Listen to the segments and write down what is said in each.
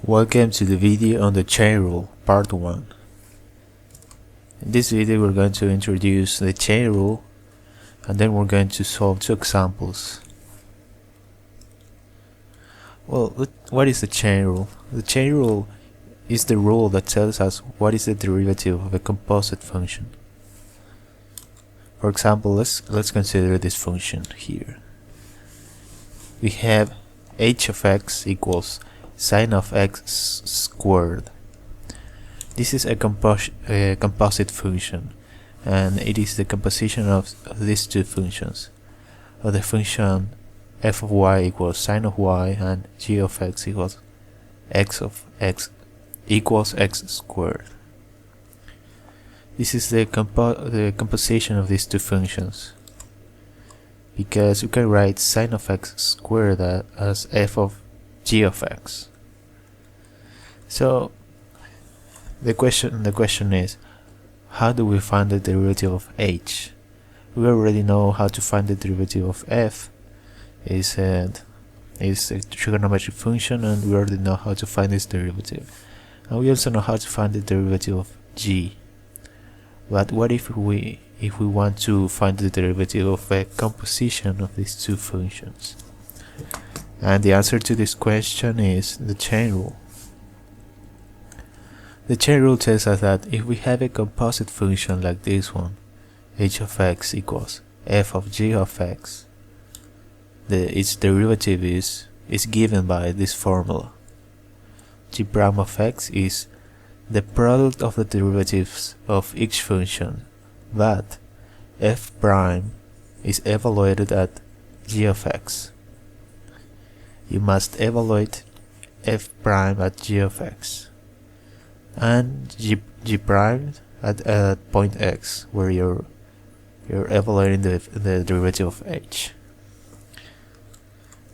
Welcome to the video on the chain rule, part 1. In this video we're going to introduce the chain rule and then we're going to solve two examples. Well, what is the chain rule? The chain rule is the rule that tells us what is the derivative of a composite function. For example, let's consider this function here. We have h of x equals sine of x squared. This is a composite function, and it is the composition of these two functions, of the function f of y equals sine of y and g of x equals x of x equals x squared. This is the composition of these two functions, because you can write sine of x squared as f of g of x. So the question is, how do we find the derivative of h? We already know how to find the derivative of f. It's a trigonometric function, and we already know how to find its derivative. And we also know how to find the derivative of g. But what if we want to find the derivative of a composition of these two functions? And the answer to this question is the chain rule. The chain rule tells us that if we have a composite function like this one, h of x equals f of g of x, its derivative is given by this formula. G prime of x is the product of the derivatives of each function, but f prime is evaluated at g of x. You must evaluate f prime at g of x and g prime at point x, where you're evaluating the derivative of h.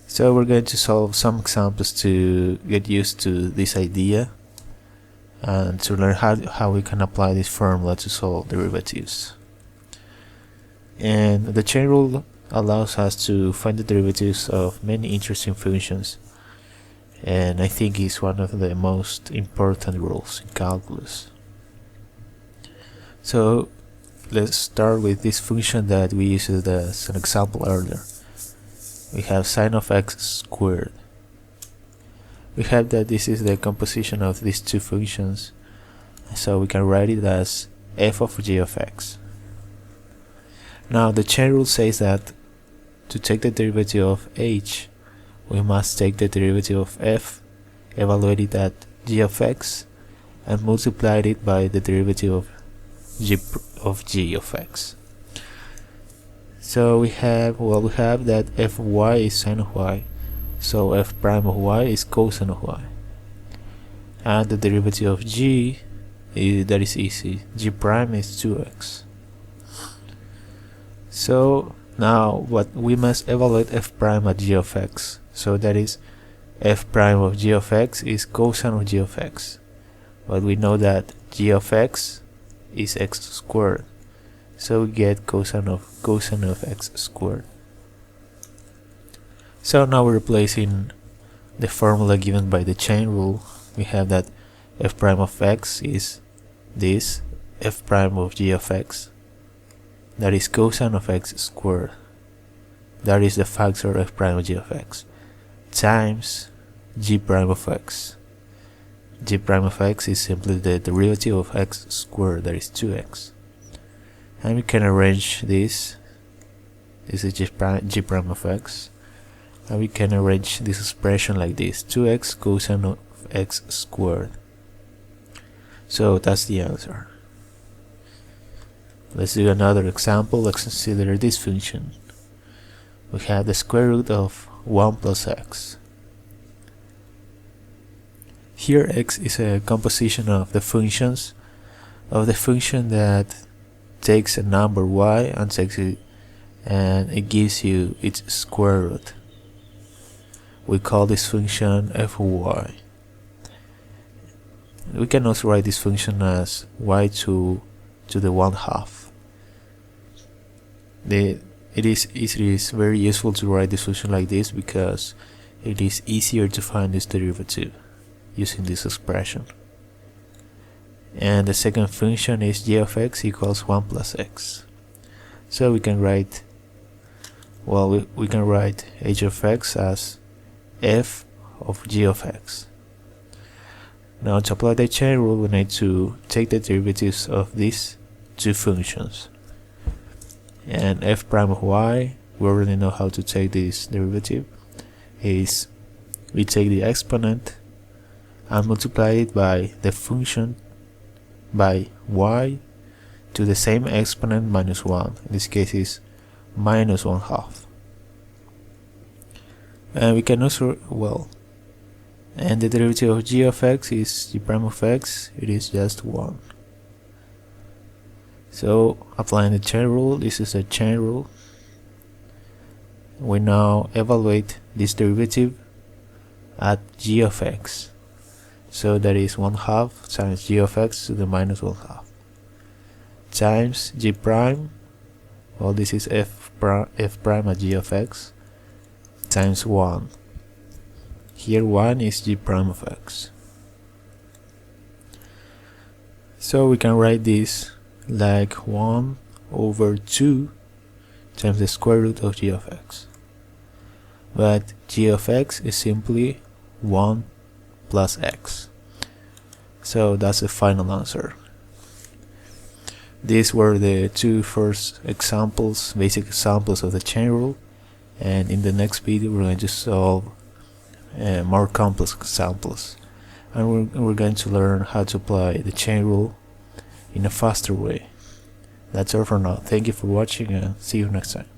So we're going to solve some examples to get used to this idea and to learn how we can apply this formula to solve derivatives. And the chain rule allows us to find the derivatives of many interesting functions, and I think it's one of the most important rules in calculus. So let's start with this function that we used as an example earlier. We have sine of x squared. We have that this is the composition of these two functions, so we can write it as f of g of x. Now the chain rule says that to take the derivative of h, we must take the derivative of f, evaluate it at g of x, and multiply it by the derivative of g of x. So we have that f of y is sine of y, so f prime of y is cosine of y, and the derivative of g that is easy. G prime is 2x. So now we must evaluate f prime at g of x. So that is f prime of g of x is cosine of g of x. But we know that g of x is x squared. So we get cosine of x squared. So now we're replacing the formula given by the chain rule. We have that f prime of x is this, f prime of g of x, that is cosine of x squared. That is the factor f prime of g of x, times g prime of x. G prime of x is simply the derivative of x squared, that is 2x. And we can arrange this. This is g prime of x. And we can arrange this expression like this, 2x cosine of x squared. So that's the answer. Let's do another example. Let's consider this function. We have the square root of 1 plus x. Here x is a composition of the functions of the function that takes a number y and it gives you its square root. We call this function f of y. We can also write this function as y to the 1/2. It is very useful to write this function like this because it is easier to find this derivative. using this expression. And the second function is g of x equals 1 plus x. So we can write, well, we can write h of x as f of g of x. Now to apply the chain rule, we need to take the derivatives of these two functions. And f prime of y, we already know how to take this derivative, is we take the exponent and multiply it by the function by y to the same exponent minus 1. In this case is minus 1/2. And we can also, well, and the derivative of g of x is g prime of x, it is just 1. So applying the chain rule, this is a chain rule. We now evaluate this derivative at g of x. So that is 1/2 times g of x to the minus 1/2 times g prime, well, this is f prime at g of x, times 1. Here 1 is g prime of x. So we can write this like 1 over 2 times the square root of g of x. But g of x is simply 1 plus x. So that's the final answer. These were the two first examples, basic examples of the chain rule, and in the next video we're going to solve more complex examples, and we're going to learn how to apply the chain rule in a faster way. That's all for now. Thank you for watching and see you next time.